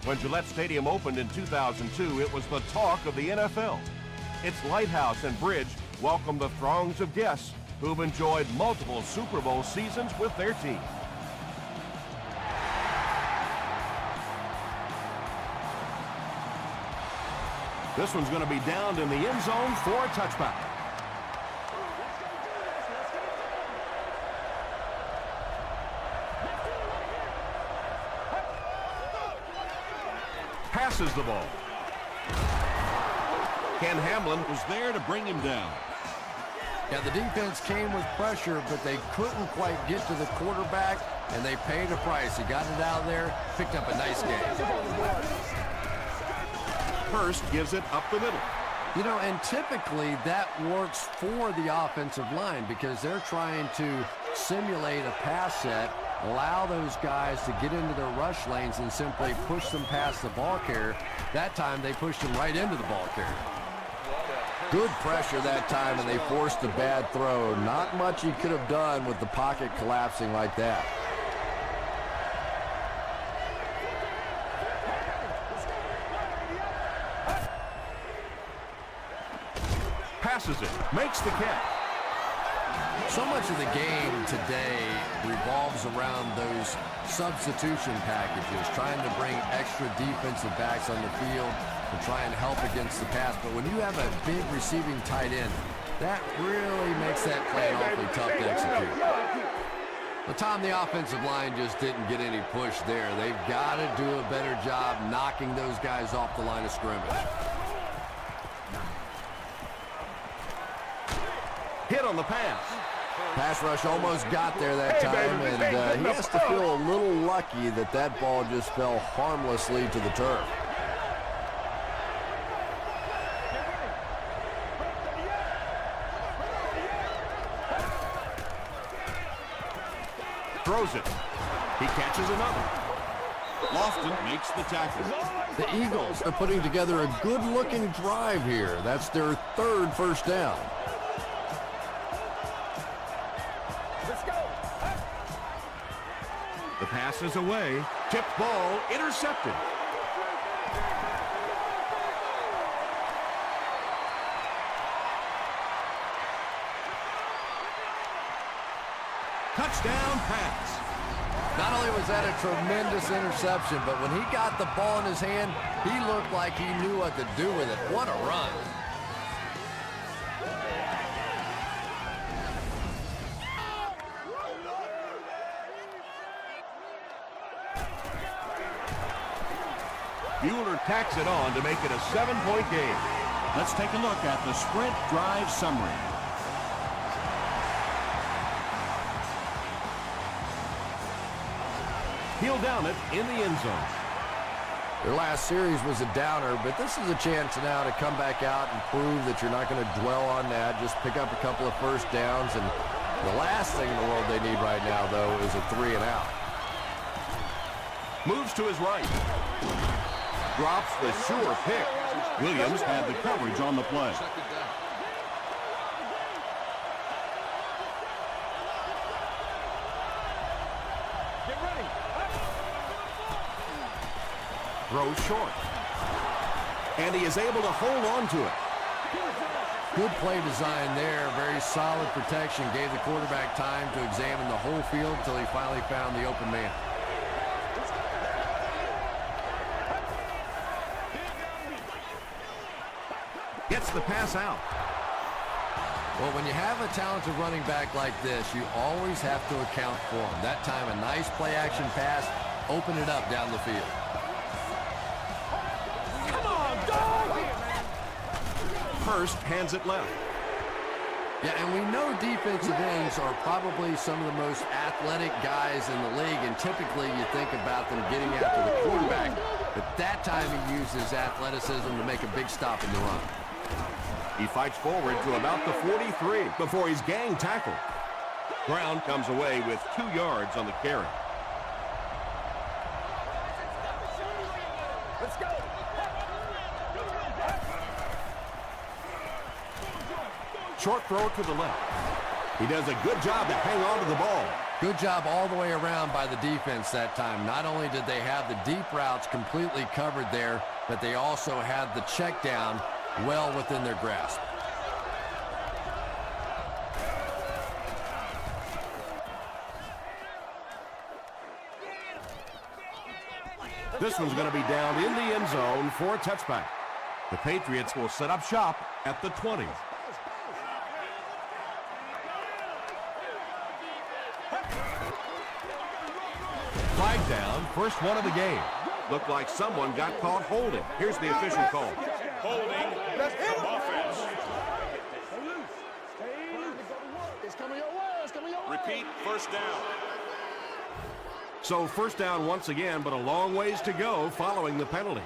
When Gillette Stadium opened in 2002, it was the talk of the NFL. Its lighthouse and bridge welcomed the throngs of guests who've enjoyed multiple Super Bowl seasons with their team. This one's going to be downed in the end zone for a touchback. Passes the ball. Ken Hamlin was there to bring him down. Yeah, the defense came with pressure, but they couldn't quite get to the quarterback, and they paid a price. He got it out there, picked up a nice game. Hurst gives it up the middle. You know, and typically that works for the offensive line because they're trying to simulate a pass set, allow those guys to get into their rush lanes and simply push them past the ball carrier. That time they pushed him right into the ball carrier. Good pressure that time, and they forced a bad throw. Not much he could have done with the pocket collapsing like that. Passes it, makes the catch. So much of the game today revolves around those substitution packages, trying to bring extra defensive backs on the field to try and help against the pass. But when you have a big receiving tight end, that really makes that play awfully tough to execute. But Tom, the offensive line just didn't get any push there. They've got to do a better job knocking those guys off the line of scrimmage. Hit on the pass. Pass rush almost got there that time, and he has to feel a little lucky that that ball just fell harmlessly to the turf. Throws it. He catches another. Lofton makes the tackle. The Eagles are putting together a good-looking drive here. That's their third first down. The pass is away. Tipped ball intercepted. Touchdown pass. Not only was that a tremendous interception, but when he got the ball in his hand, he looked like he knew what to do with it. What a run. Bueller tacks it on to make it a 7-point game. Let's take a look at the sprint drive summary. He'll down it in the end zone. Their last series was a downer, but this is a chance now to come back out and prove that you're not going to dwell on that. Just pick up a couple of first downs, and the last thing in the world they need right now, though, is a 3-and-out. Moves to his right. Drops the sure pick. Williams had the coverage on the play. Throws short. And he is able to hold on to it. Good play design there. Very solid protection. Gave the quarterback time to examine the whole field until he finally found the open man. Gets the pass out. Well, when you have a talented running back like this, you always have to account for him. That time, a nice play-action pass. Open it up down the field. Come on, dog! Hurst hands it left. Yeah, and we know defensive ends are probably some of the most athletic guys in the league, and typically you think about them getting after the quarterback. But that time he uses athleticism to make a big stop in the run. He fights forward to about the 43 before he's gang tackled. Brown comes away with 2 yards on the carry. Let's go. Short throw to the left. He does a good job to hang on to the ball. Good job all the way around by the defense that time. Not only did they have the deep routes completely covered there, but they also had the check down well within their grasp. This one's going to be down in the end zone for a touchback. The Patriots will set up shop at the 20. Flag down, first one of the game. Looked like someone got caught holding. Here's the official call. Holding from offense. Repeat, first down. So first down once again, but a long ways to go following the penalty.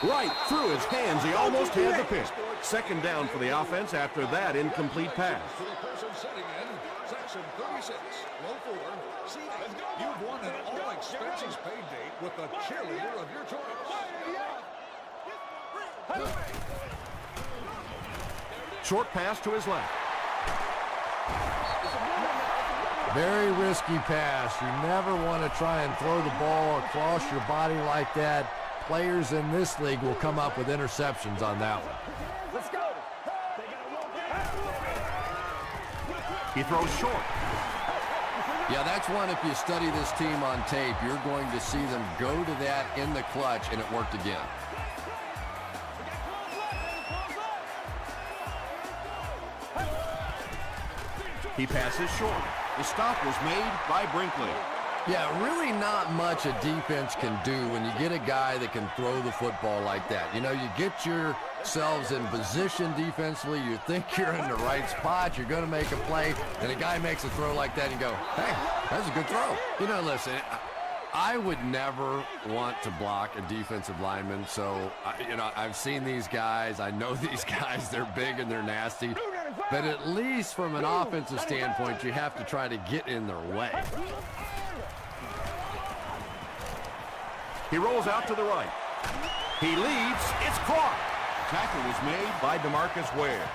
Right through his hands, he almost had the pick. Second down for the offense after that incomplete pass. To the person sitting in section 36, row 4, seating. You've won an all-expenses paid date with the cheerleader of your choice. Short pass to his left. Very risky pass. You never want to try and throw the ball across your body like that. Players in this league will come up with interceptions on that one. Let's go. He throws short. Yeah, that's one, if you study this team on tape, you're going to see them go to that in the clutch, and it worked again. He passes short. The stop was made by Brinkley. Yeah, really not much a defense can do when you get a guy that can throw the football like that. You know, you get yourselves in position defensively, you think you're in the right spot, you're going to make a play, and a guy makes a throw like that and you go, hey, that's a good throw. You know, listen, I would never want to block a defensive lineman, so, you know, I've seen these guys, I know these guys, they're big and they're nasty, but at least from an offensive standpoint, you have to try to get in their way. He rolls out to the right. He leads. It's caught. Tackle was made by DeMarcus Ware.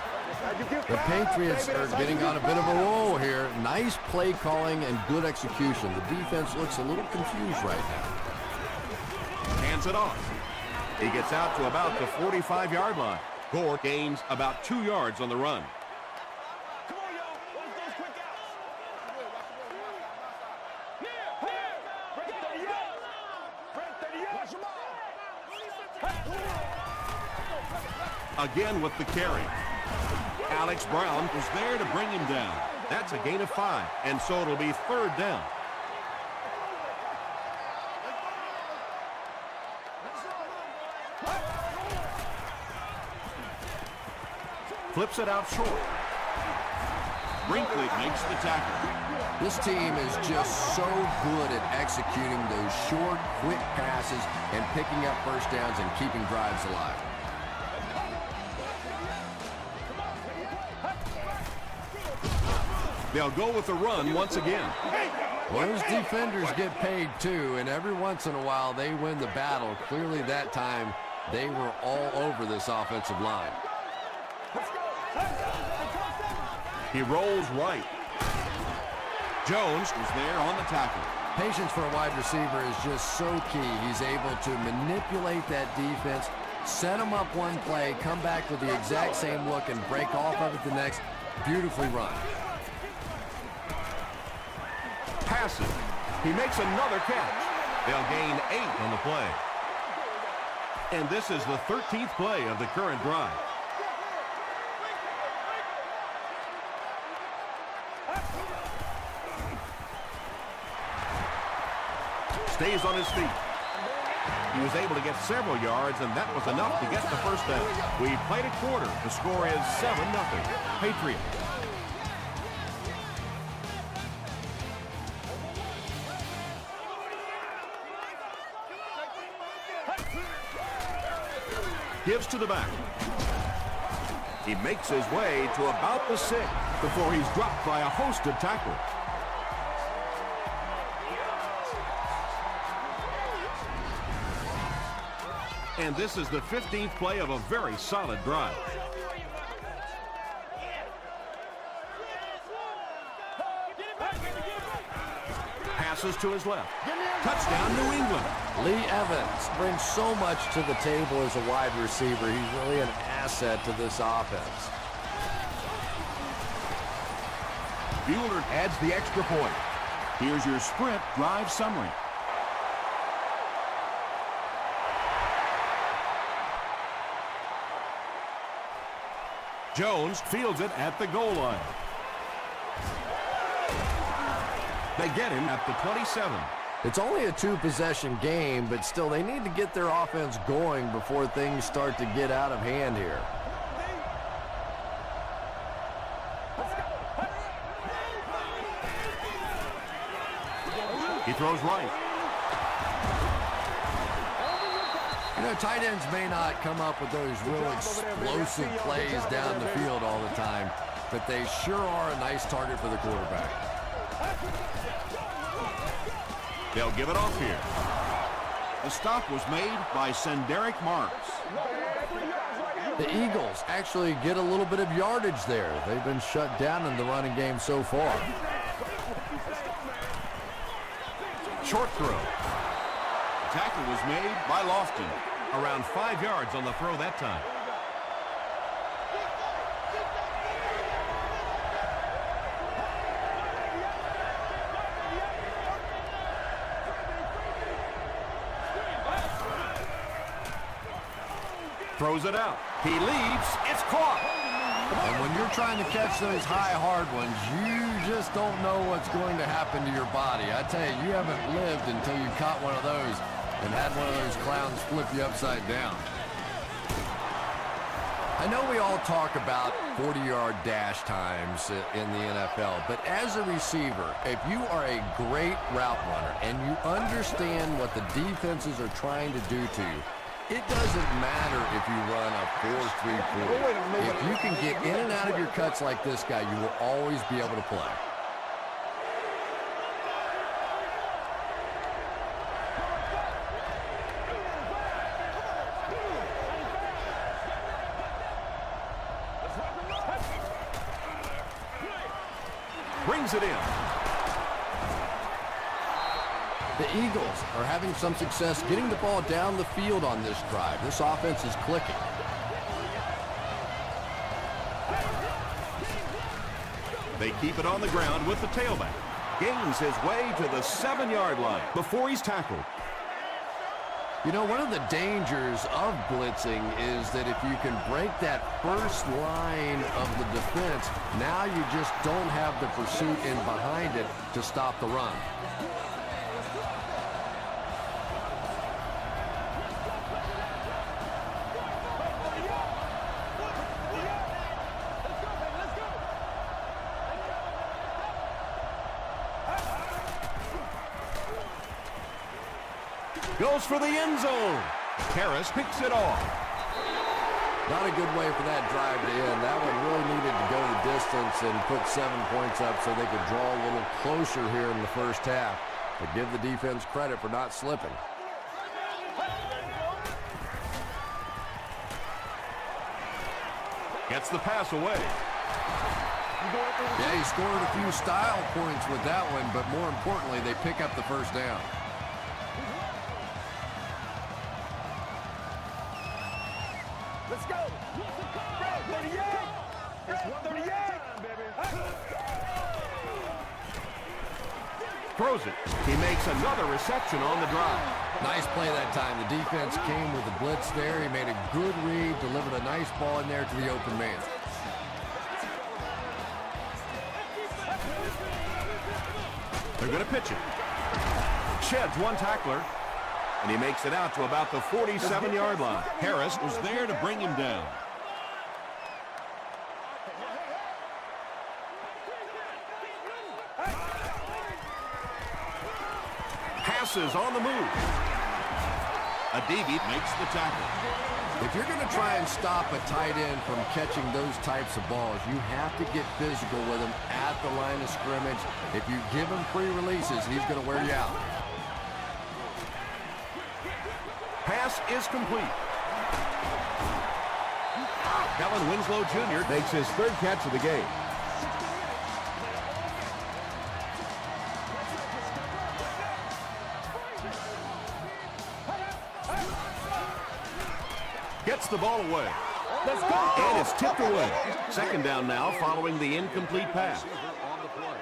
The Patriots are getting on a bit of a roll here. Nice play calling and good execution. The defense looks a little confused right now. Hands it off. He gets out to about the 45-yard line. Gore gains about 2 yards on the run. Again with the carry. Alex Brown was there to bring him down. That's a gain of 5, and so it'll be third down. Flips it out short. Brinkley makes the tackle. This team is just so good at executing those short, quick passes and picking up first downs and keeping drives alive. They'll go with the run once again. Well, those defenders get paid too, and every once in a while they win the battle. Clearly that time they were all over this offensive line. He rolls right. Jones was there on the tackle. Patience for a wide receiver is just so key. He's able to manipulate that defense, set them up one play, come back with the exact same look, and break off of it the next. Beautifully run. Passes. He makes another catch. They'll gain 8 on the play. And this is the 13th play of the current drive. Stays on his feet. He was able to get several yards, and that was enough to get the first down. We played a quarter. The score is 7-0. Patriots. Gives to the back. He makes his way to about the 6 before he's dropped by a host of tacklers. And this is the 15th play of a very solid drive. Passes to his left. Touchdown, New England. Lee Evans brings so much to the table as a wide receiver. He's really an asset to this offense. Bueller adds the extra point. Here's your sprint drive summary. Jones fields it at the goal line. They get him at the 27. It's only a two-possession game, but still they need to get their offense going before things start to get out of hand here. He throws right. You know, tight ends may not come up with those real explosive plays down the field all the time, but they sure are a nice target for the quarterback. They'll give it off here. The stop was made by Senderick Marks. The Eagles actually get a little bit of yardage there. They've been shut down in the running game so far. Short throw. The tackle was made by Lofton. Around 5 yards on the throw that time. Throws it out. He leaps. It's caught. And when you're trying to catch those high, hard ones, you just don't know what's going to happen to your body. I tell you, you haven't lived until you caught one of those and had one of those clowns flip you upside down. I know we all talk about 40-yard dash times in the NFL, but as a receiver, if you are a great route runner and you understand what the defenses are trying to do to you, it doesn't matter if you run a 4-3-4. If you can get in and out of your cuts like this guy, you will always be able to play. Brings it in. The Eagles are having some success getting the ball down the field on this drive. This offense is clicking. They keep it on the ground with the tailback. Gains his way to the 7-yard line before he's tackled. You know, one of the dangers of blitzing is that if you can break that first line of the defense, now you just don't have the pursuit in behind it to stop the run. Goes for the end zone. Harris picks it off. Not a good way for that drive to end. That one really needed to go the distance and put 7 points up so they could draw a little closer here in the first half. But give the defense credit for not slipping. Gets the pass away. Yeah, he scored a few style points with that one, but more importantly, they pick up the first down. Let's go. Go, 38. Go, 38. Throws it. He makes another reception on the drive. Nice play that time. The defense came with the blitz there. He made a good read, delivered a nice ball in there to the open man. They're going to pitch it. Sheds one tackler, and he makes it out to about the 47-yard line. Harris was there to bring him down. Passes on the move. Adibi makes the tackle. If you're going to try and stop a tight end from catching those types of balls, you have to get physical with him at the line of scrimmage. If you give him free releases, he's going to wear you out. Pass is complete. Kellen Winslow Jr. makes his third catch of the game. Gets the ball away. Let's go. And it's tipped away. Second down now following the incomplete pass. On the play.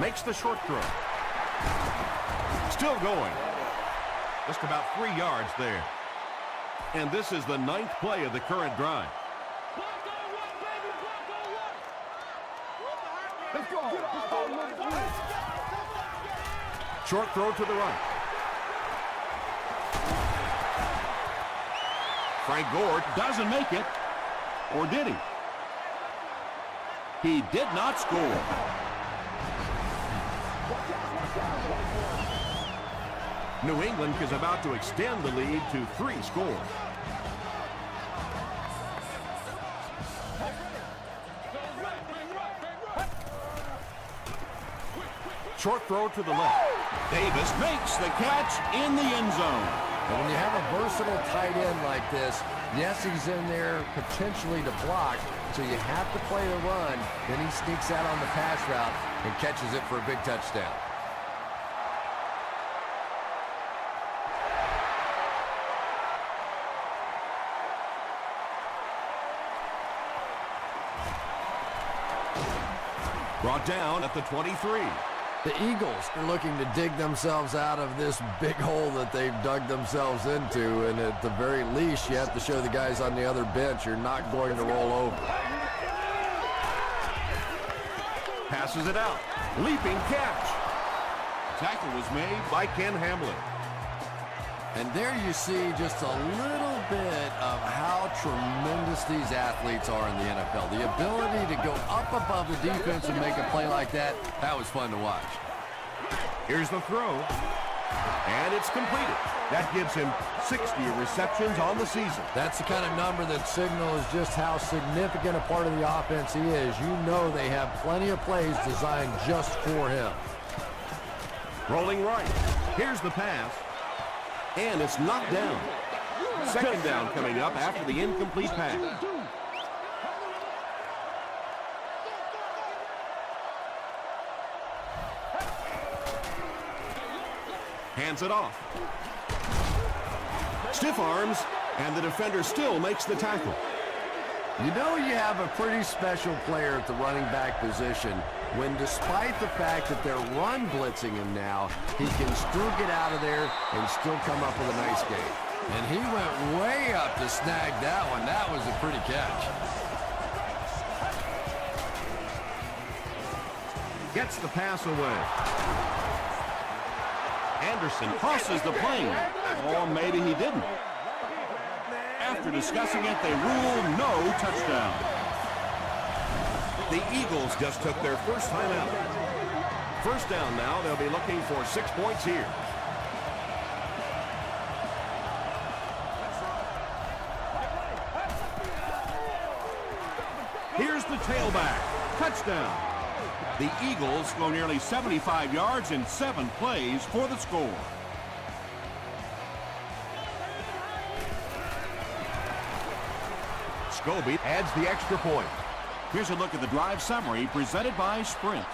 Makes the short throw. Still going. Just about 3 yards there. And this is the 9th play of the current drive. Let's go. Short throw to the right. Frank Gore doesn't make it. Or did he? He did not score. New England is about to extend the lead to 3 scores. Short throw to the left. Davis makes the catch in the end zone. And when you have a versatile tight end like this, yes, he's in there potentially to block, so you have to play the run. Then he sneaks out on the pass route and catches it for a big touchdown. Brought down at the 23. The Eagles are looking to dig themselves out of this big hole that they've dug themselves into, and at the very least, you have to show the guys on the other bench you're not going to roll over. Passes it out. Leaping catch. Tackle was made by Ken Hamlin. And there you see just a little bit of how tremendous these athletes are in the NFL. The ability to go up above the defense and make a play like that, that was fun to watch. Here's the throw. And it's completed. That gives him 60 receptions on the season. That's the kind of number that signals just how significant a part of the offense he is. You know they have plenty of plays designed just for him. Rolling right. Here's the pass. And it's knocked down. Second down coming up after the incomplete pass. Hands it off. Stiff arms, and the defender still makes the tackle. You know you have a pretty special player at the running back position when, despite the fact that they're run blitzing him now, he can still get out of there and still come up with a nice game. And he went way up to snag that one. That was a pretty catch. Gets the pass away. Anderson crosses the plane. Or maybe he didn't. After discussing it, they rule no touchdown. The Eagles just took their first time out. First down now, they'll be looking for 6 points here. Here's the tailback. Touchdown. The Eagles go nearly 75 yards in 7 plays for the score. Scobie adds the extra point. Here's a look at the drive summary presented by Sprint.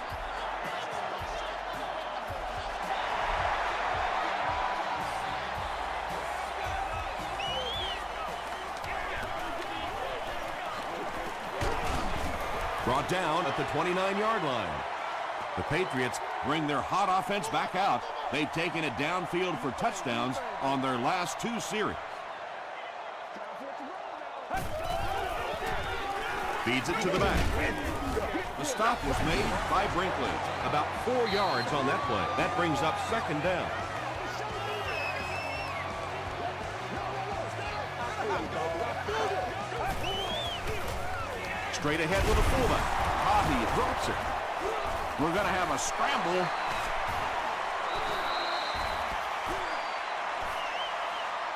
Brought down at the 29-yard line. The Patriots bring their hot offense back out. They've taken it downfield for touchdowns on their last 2 series. Feeds it to the back. The stop was made by Brinkley. About 4 yards on that play. That brings up second down. Straight ahead with a fullback. He drops it. We're going to have a scramble.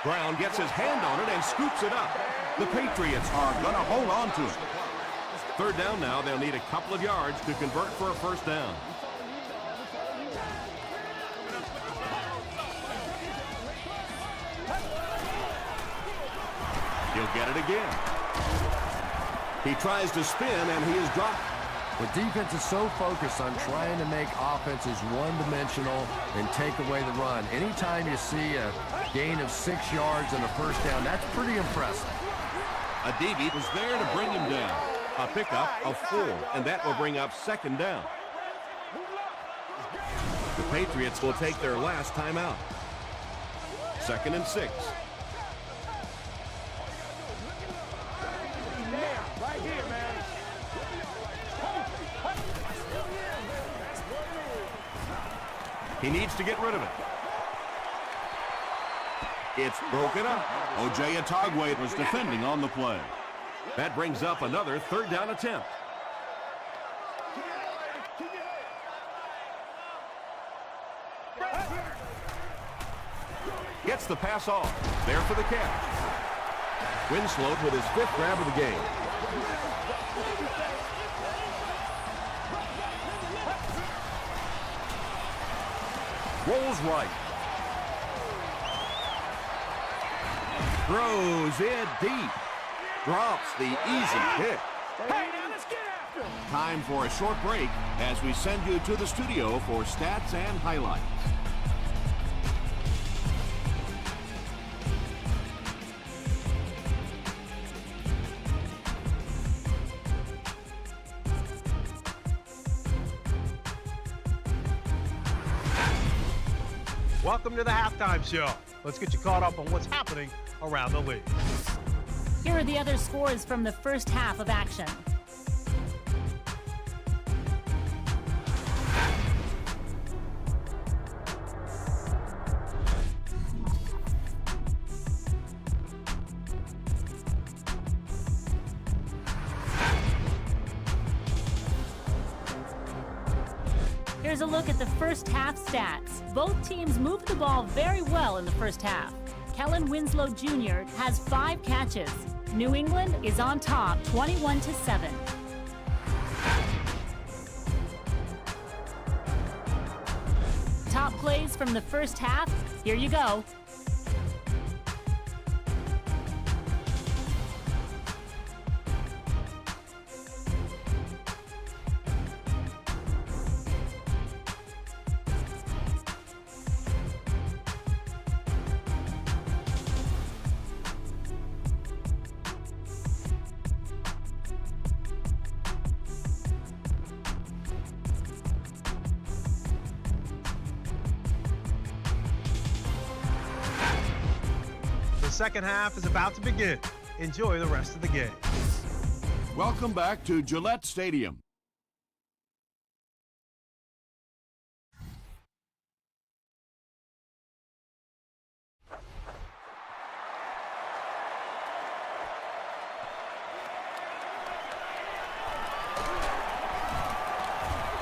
Brown gets his hand on it and scoops it up. The Patriots are going to hold on to it. Third down now, they'll need a couple of yards to convert for a first down. He'll get it again. He tries to spin, and he is dropped. The defense is so focused on trying to make offenses one-dimensional and take away the run. Anytime you see a gain of 6 yards and a first down, that's pretty impressive. Adibi was there to bring him down. A pickup of 4, and that will bring up second down. The Patriots will take their last timeout. 2nd and 6. Right here, man. He needs to get rid of it. It's broken up. O.J. Atogwe was defending on the play. That brings up another 3rd down attempt. Gets the pass off. There for the catch. Winslow with his 5th grab of the game. Rolls right. Throws it deep. Drops the easy pick. Hey, now let's get after him. Time for a short break as we send you to the studio for stats and highlights. Welcome to the halftime show. Let's get you caught up on what's happening around the league. Here are the other scores from the first half of action. Here's a look at the first half stats. Both teams moved the ball very well in the first half. Kellen Winslow Jr. has 5 catches. New England is on top 21-7. Top plays from the first half. Here you go. The second half is about to begin. Enjoy the rest of the game. Welcome back to Gillette Stadium.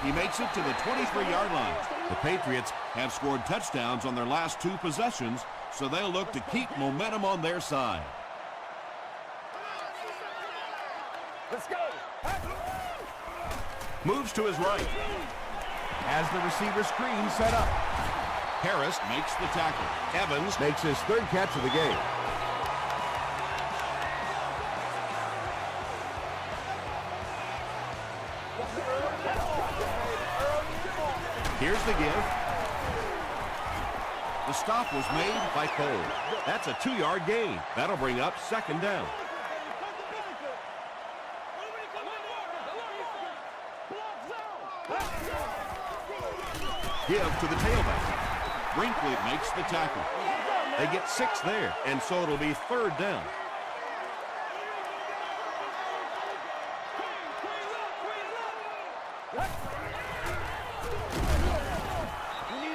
He makes it to the 23-yard line. The Patriots have scored touchdowns on their last 2 possessions, so they'll look to keep momentum on their side. Let's go. Moves to his right. Has the receiver screen set up. Harris makes the tackle. Evans makes his 3rd catch of the game. Here's the give. The stop was made by Cole. That's a 2-yard gain. That'll bring up second down. Give to the tailback. Brinkley makes the tackle. They get 6 there, and so it'll be 3rd down.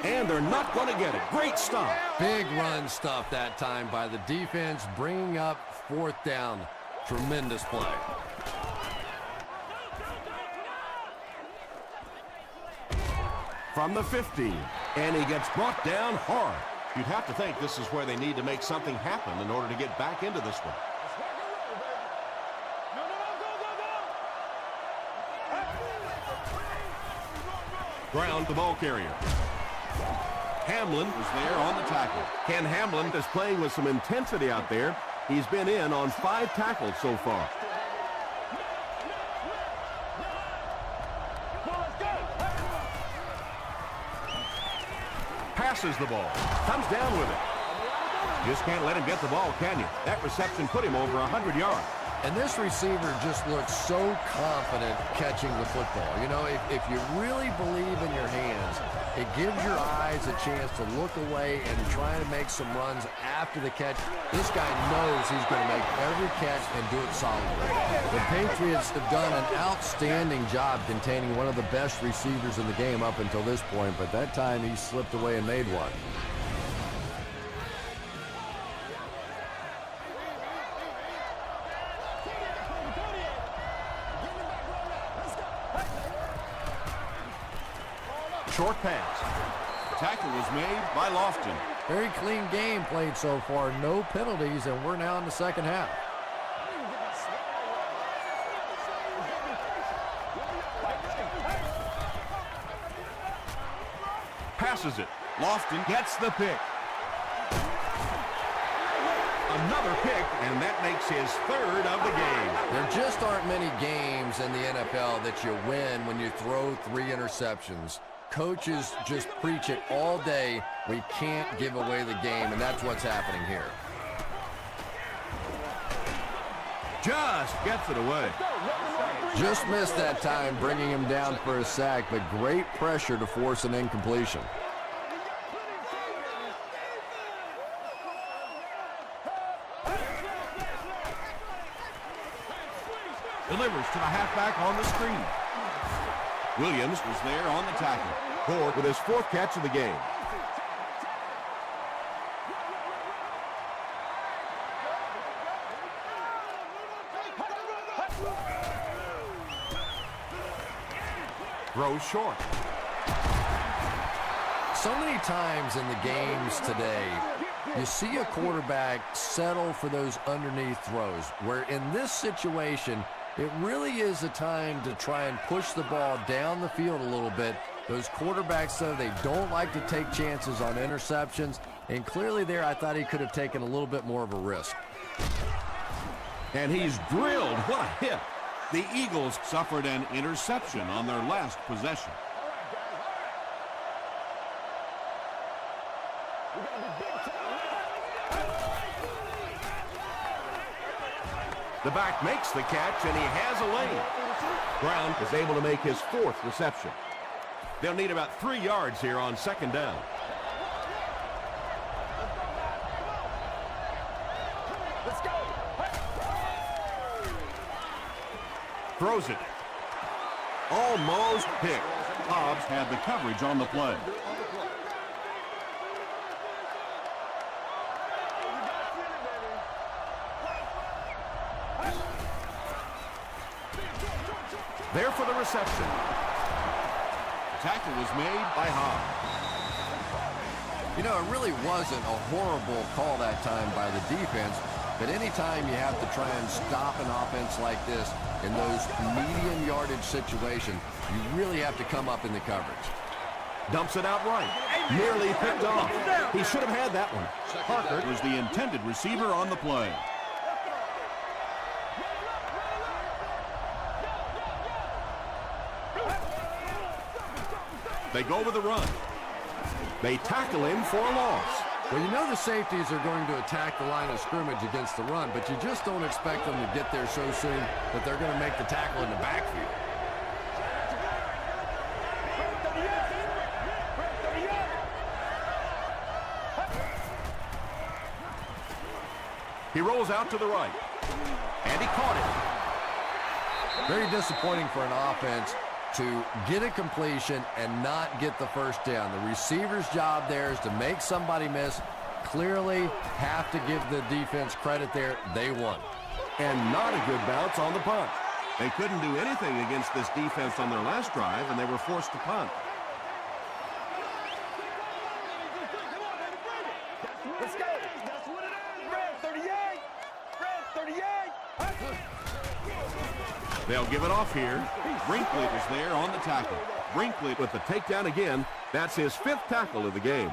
And they're not going to get it. Great stop. Big run stuff that time by the defense, bringing up 4th down. Tremendous play. From the 15, and he gets brought down hard. You'd have to think this is where they need to make something happen in order to get back into this one. Ground the ball carrier. Hamlin is there on the tackle. Ken Hamlin is playing with some intensity out there. He's been in on 5 tackles so far. Passes the ball. Comes down with it. Just can't let him get the ball, can you? That reception put him over 100 yards. And this receiver just looks so confident catching the football. You know, if you really believe in your hands, it gives your eyes a chance to look away and try to make some runs after the catch. This guy knows he's going to make every catch and do it solidly. The Patriots have done an outstanding job containing one of the best receivers in the game up until this point, but that time he slipped away and made one. Short pass. Tackle was made by Lofton. Very clean game played so far. No penalties, and we're now in the second half. Passes it. Lofton gets the pick. Another pick, and that makes his 3rd of the game. There just aren't many games in the NFL that you win when you throw 3 interceptions. Coaches just preach it all day. We can't give away the game, and that's what's happening here. Just gets it away. Just missed that time, bringing him down for a sack, but great pressure to force an incompletion. Delivers to the halfback on the screen. Williams was there on the tackle. Ford with his 4th catch of the game. Throws short. So many times in the games today, you see a quarterback settle for those underneath throws, where in this situation, it really is a time to try and push the ball down the field a little bit. Those quarterbacks, though, they don't like to take chances on interceptions, and clearly there I thought he could have taken a little bit more of a risk. And he's drilled. What a hit. The Eagles suffered an interception on their last possession. The back makes the catch, and he has a lane. Brown is able to make his 4th reception. They'll need about 3 yards here on 2nd down. Let's go. Throws it. Almost picked. Hobbs had the coverage on the play. There for the reception. The tackle was made by Hobbs. You know, it really wasn't a horrible call that time by the defense, but anytime you have to try and stop an offense like this in those medium yardage situations, you really have to come up in the coverage. Dumps it out right. Nearly picked off. He should have had that one. Parker was the intended receiver on the play. They go with the run. They tackle him for a loss. Well, you know the safeties are going to attack the line of scrimmage against the run, but you just don't expect them to get there so soon that they're going to make the tackle in the backfield. He rolls out to the right. And he caught it. Very disappointing for an offense to get a completion and not get the first down. The receiver's job there is to make somebody miss. Clearly have to give the defense credit there. They won. And not a good bounce on the punt. They couldn't do anything against this defense on their last drive, and they were forced to punt. Let's go. That's what it is. Red 38. Red 38. They'll give it off here. Brinkley was there on the tackle. Brinkley with the takedown again. That's his 5th tackle of the game.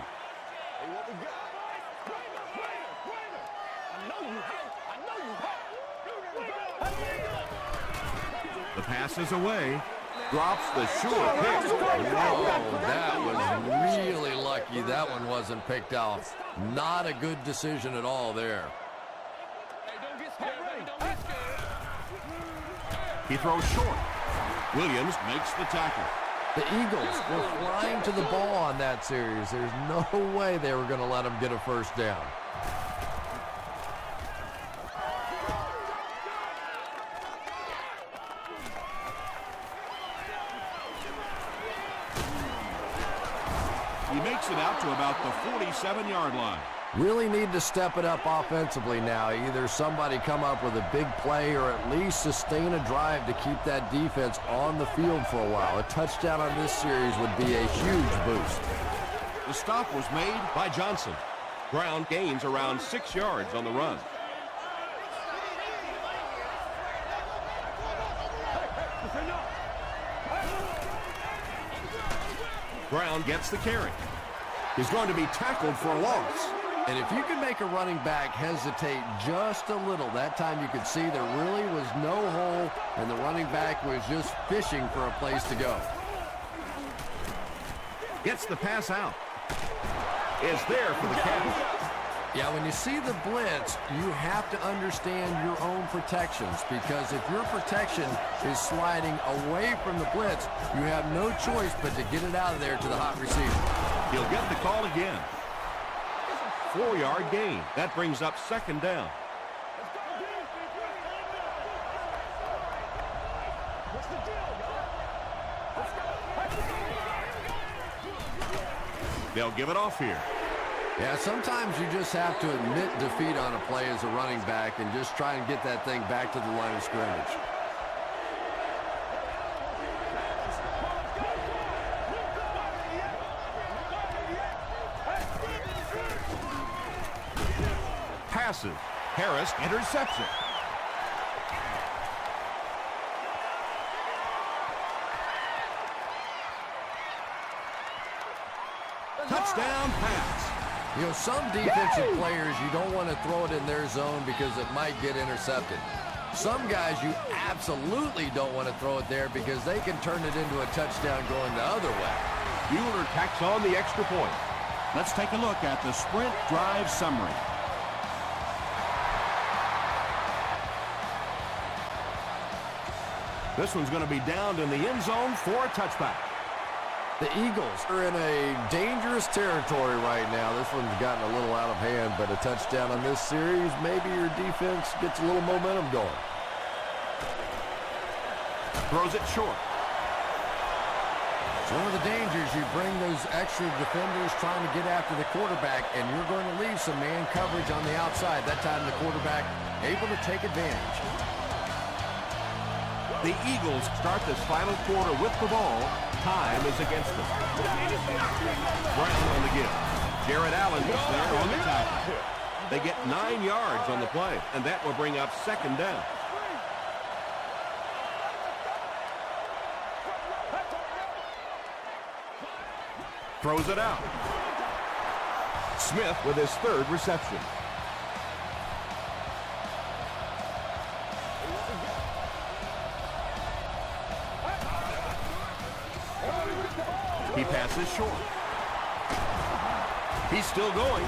passes away. Drops the sure pick. Whoa, that was really lucky that one wasn't picked off. Not a good decision at all there. He throws short. Williams makes the tackle. The Eagles were flying to the ball on that series. There's no way they were going to let them get a first down. He makes it out to about the 47-yard line. Really need to step it up offensively now. Either somebody come up with a big play or at least sustain a drive to keep that defense on the field for a while. A touchdown on this series would be a huge boost. The stop was made by Johnson. Brown gains around 6 yards on the run. Brown gets the carry. He's going to be tackled for a loss. And if you can make a running back hesitate just a little, that time you could see there really was no hole and the running back was just fishing for a place to go. Gets the pass out. Is there for the catch. Yeah, when you see the blitz, you have to understand your own protections, because if your protection is sliding away from the blitz, you have no choice but to get it out of there to the hot receiver. He'll get the call again. 4-yard gain. That brings up second down. They'll give it off here. Yeah, sometimes you just have to admit defeat on a play as a running back and just try and get that thing back to the line of scrimmage. Passes. Harris intercepts it. Touchdown pass. You know, some defensive players, you don't want to throw it in their zone because it might get intercepted. Some guys, you absolutely don't want to throw it there because they can turn it into a touchdown going the other way. Bueller tacks on the extra point. Let's take a look at the sprint drive summary. This one's going to be downed in the end zone for a touchback. The Eagles are in a dangerous territory right now. This one's gotten a little out of hand, but a touchdown on this series, maybe your defense gets a little momentum going. Throws it short. It's one of the dangers. You bring those extra defenders trying to get after the quarterback, and you're going to leave some man coverage on the outside. That time the quarterback able to take advantage. The Eagles start this final quarter with the ball. Time is against them. Brown on the give. Jared Allen was there on the tackle. They get 9 yards on the play, and that will bring up second down. Throws it out. Smith with his third reception. He passes short. He's still going.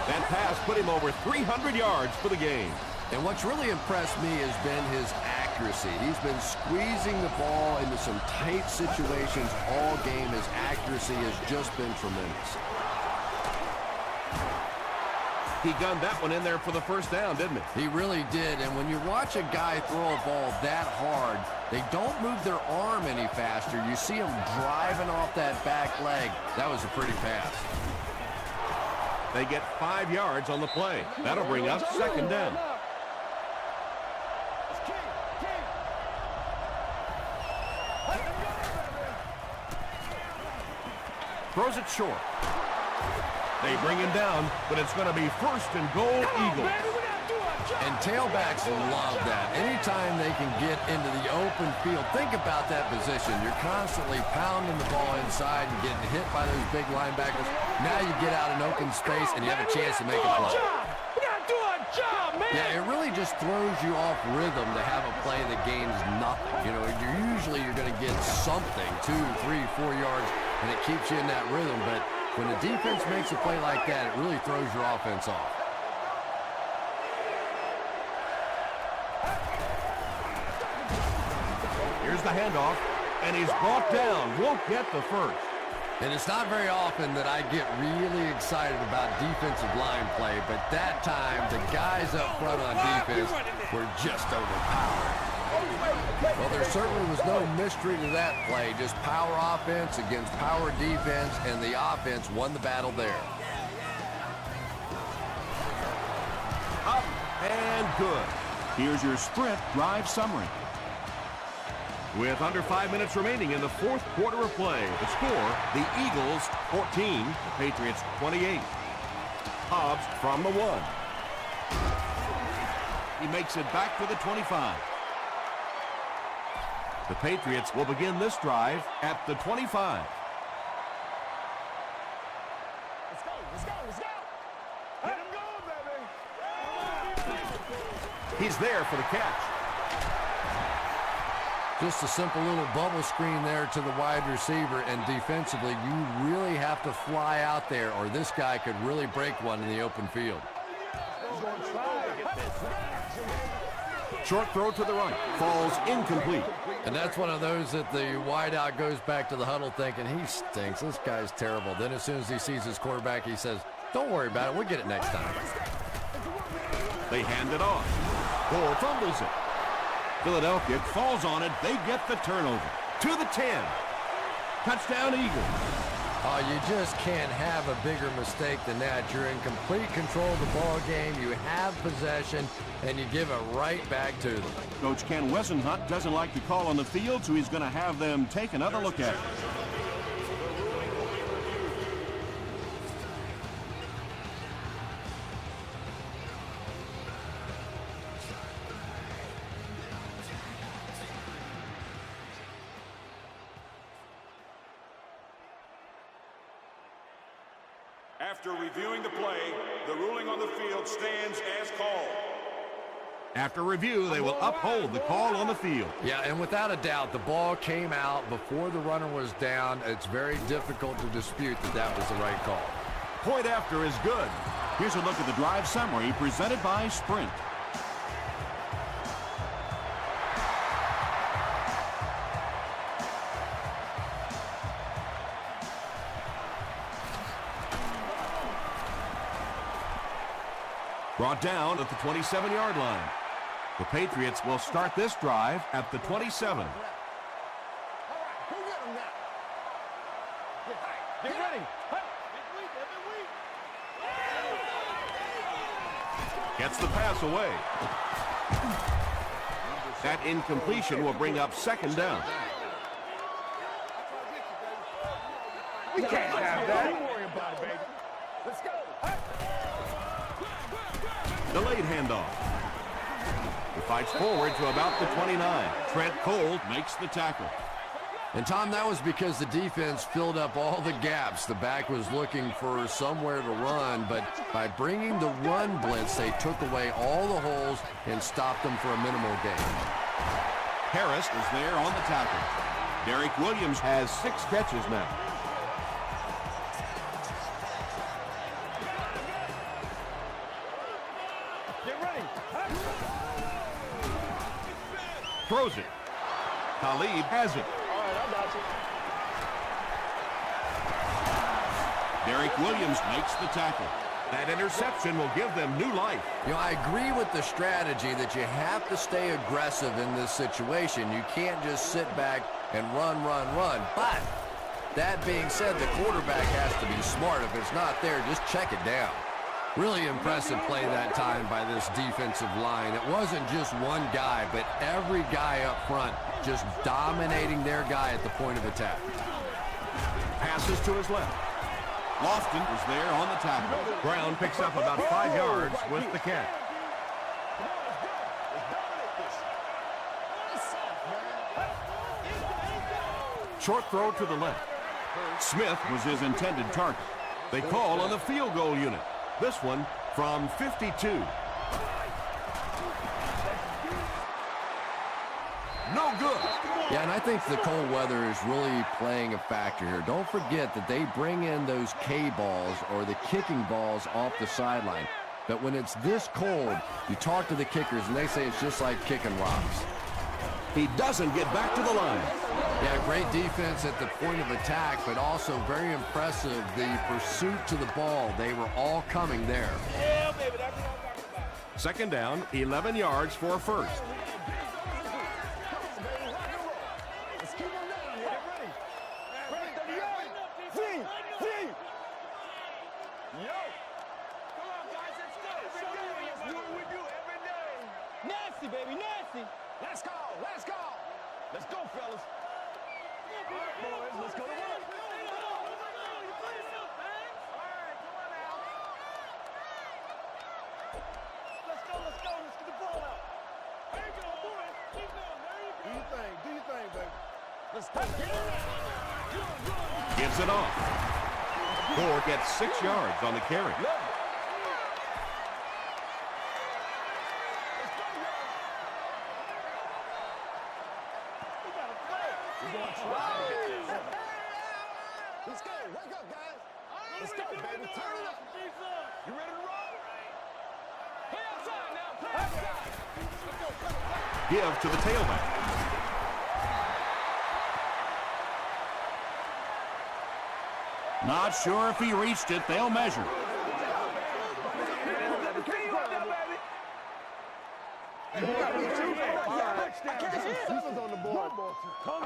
That pass put him over 300 yards for the game. And what's really impressed me has been his accuracy. He's been squeezing the ball into some tight situations all game. His accuracy has just been tremendous. He gunned that one in there for the first down, didn't he? He really did. And when you watch a guy throw a ball that hard, they don't move their arm any faster. You see him driving off that back leg. That was a pretty pass. They get 5 yards on the play. That'll bring up second down. Throws it short. They bring him down, but it's going to be first and goal, Eagles. And tailbacks love that. Anytime they can get into the open field, think about that position. You're constantly pounding the ball inside and getting hit by those big linebackers. Now you get out in open space and you have a chance to make a play. We got to do our job, Yeah, it really just throws you off rhythm to have a play that gains nothing. You know, you're going to get something, 2, 3, 4 yards, and it keeps you in that rhythm. But when the defense makes a play like that, it really throws your offense off. Here's the handoff, and he's brought down. Won't get the first. And it's not very often that I get really excited about defensive line play, but that time the guys up front on defense were just overpowered. Well, there certainly was no mystery to that play, just power offense against power defense, and the offense won the battle there. Up and good. Here's your sprint drive summary. With under 5 minutes remaining in the fourth quarter of play, the score, the Eagles 14, the Patriots 28. Hobbs from the 1. He makes it back to the 25. The Patriots will begin this drive at the 25. Let's go, let's go, let's go. Get him going, baby. He's there for the catch. Just a simple little bubble screen there to the wide receiver, and defensively, you really have to fly out there, or this guy could really break one in the open field. Short throw to the right. Falls incomplete. And that's one of those that the wideout goes back to the huddle thinking, he stinks, this guy's terrible. Then as soon as he sees his quarterback, he says, don't worry about it, we'll get it next time. They hand it off. Gore fumbles it. Philadelphia falls on it. They get the turnover. To the 10. Touchdown, Eagles. Oh, you just can't have a bigger mistake than that. You're in complete control of the ball game. You have possession, and you give it right back to them. Coach Ken Wesenhunt doesn't like the call on the field, so he's going to have them take another look at it. After reviewing the play, the ruling on the field stands as called. After review, they will uphold the call on the field. Yeah, and without a doubt, the ball came out before the runner was down. It's very difficult to dispute that that was the right call. Point after is good. Here's a look at the drive summary presented by Sprint. Brought down at the 27-yard line. The Patriots will start this drive at the 27. Get ready. Gets the pass away. That incompletion will bring up second down. We can't have that. Don't worry about it, baby. Let's go. Delayed handoff. He fights forward to about the 29. Trent Cole makes the tackle. And, Tom, that was because the defense filled up all the gaps. The back was looking for somewhere to run, but by bringing the run blitz, they took away all the holes and stopped them for a minimal gain. Harris is there on the tackle. Derek Williams has 6 catches now. Get ready. Throws it. Talib has it. All right, I got you. Derek Williams makes the tackle. That interception will give them new life. You know, I agree with the strategy that you have to stay aggressive in this situation. You can't just sit back and run. But that being said, the quarterback has to be smart. If it's not there, just check it down. Really impressive play that time by this defensive line. It wasn't just one guy, but every guy up front just dominating their guy at the point of attack. Passes to his left. Lofton is there on the tackle. Brown picks up about 5 yards with the catch. Short throw to the left. Smith was his intended target. They call on the field goal unit. This one from 52. no good. Yeah, and I think the cold weather is really playing a factor here. Don't forget that they bring in those K-balls or the kicking balls off the sideline. But when it's this cold, you talk to the kickers, and they say it's just like kicking rocks. He doesn't get back to the line. Yeah, great defense at the point of attack, but also very impressive, the pursuit to the ball. They were all coming there. Yeah, baby, that's what I'm talking about. Second down, 11 yards for a first. Let's keep him down here. Get ready. Ready, 38. Z. Yo. Come on, guys, let's go. Let's do what we do every day. Nasty, baby, nasty. Let's go. Let's go. Let's go, fellas. All right, boys, let's go to work. Let's go. Let's get the ball out. There you go, boys. Keep going. There you go. Do your thing, baby. Let's go. Gives it off. Gore gets 6 yards on the carry. Let's go. Wake up, guys. Let's go, baby. Turn it up. You ready to roll? Play outside now. Play outside. Let's go. Give to the tailback. Not sure if he reached it. They'll measure.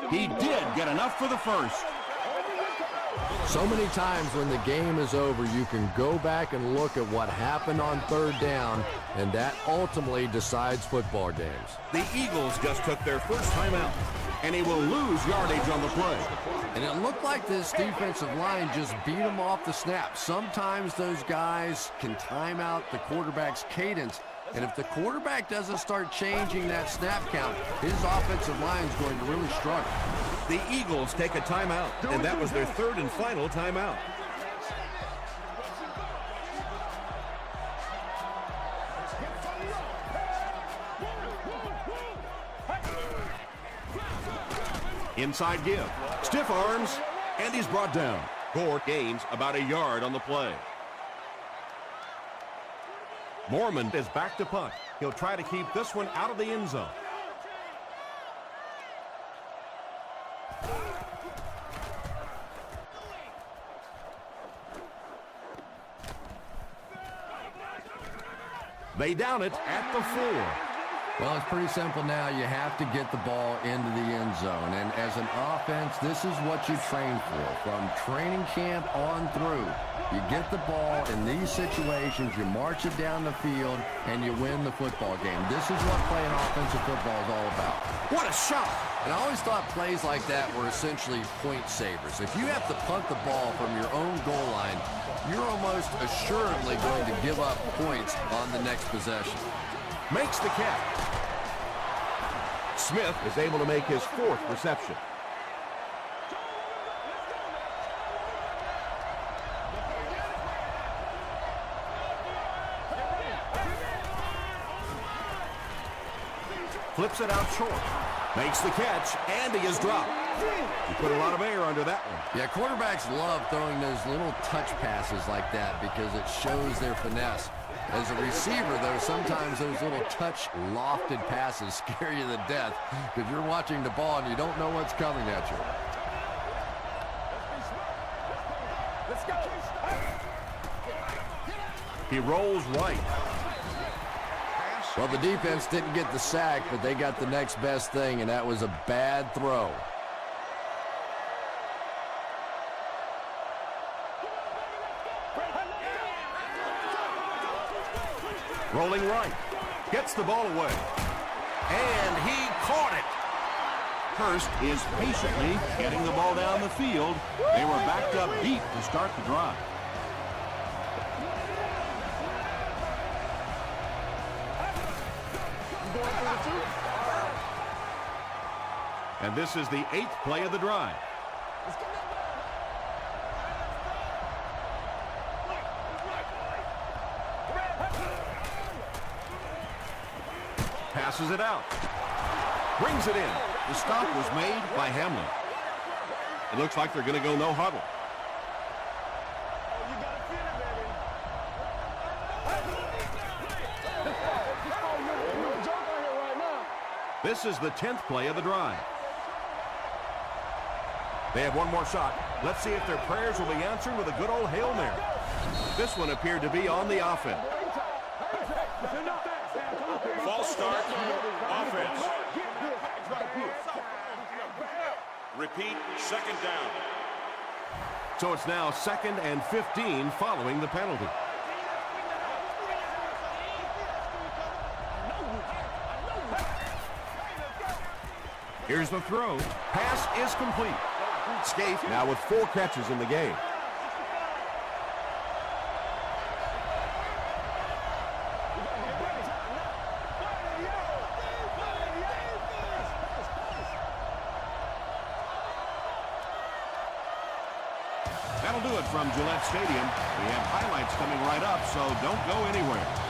He did get enough for the first. So many times when the game is over, you can go back and look at what happened on third down, and that ultimately decides football games. The Eagles just took their first timeout, and he will lose yardage on the play. And it looked like this defensive line just beat him off the snap. Sometimes those guys can time out the quarterback's cadence, and if the quarterback doesn't start changing that snap count, his offensive line is going to really struggle. The Eagles take a timeout, and that was their third and final timeout. Inside give. Stiff arms, and he's brought down. Gore gains about a yard on the play. Mormon is back to punt. He'll try to keep this one out of the end zone. They down it at the 4. Well, it's pretty simple now. You have to get the ball into the end zone. And as an offense, this is what you train for. From training camp on through, you get the ball in these situations, you march it down the field, and you win the football game. This is what playing offensive football is all about. What a shot! And I always thought plays like that were essentially point savers. If you have to punt the ball from your own goal line, you're almost assuredly going to give up points on the next possession. Makes the catch. Smith is able to make his 4th reception. Flips it out short. Makes the catch, and he is dropped. He put a lot of air under that one. Yeah, quarterbacks love throwing those little touch passes like that because it shows their finesse. As a receiver, though, sometimes those little touch lofted passes scare you to death because you're watching the ball and you don't know what's coming at you. Let's go. He rolls right. Well, the defense didn't get the sack, but they got the next best thing, and that was a bad throw. Rolling right. Gets the ball away. And he caught it. Hurst is patiently getting the ball down the field. They were backed up deep to start the drive. And this is the 8th play of the drive. Passes it out. Brings it in. The stop was made by Hamlin. It looks like they're going to go no huddle. This is the 10th play of the drive. They have one more shot. Let's see if their prayers will be answered with a good old Hail Mary. This one appeared to be on the offense. False start. Offense. Repeat, second down. So it's now 2nd and 15 following the penalty. Here's the throw. Pass is complete. Scaife now with 4 catches in the game. That'll do it from Gillette Stadium. We have highlights coming right up, so don't go anywhere.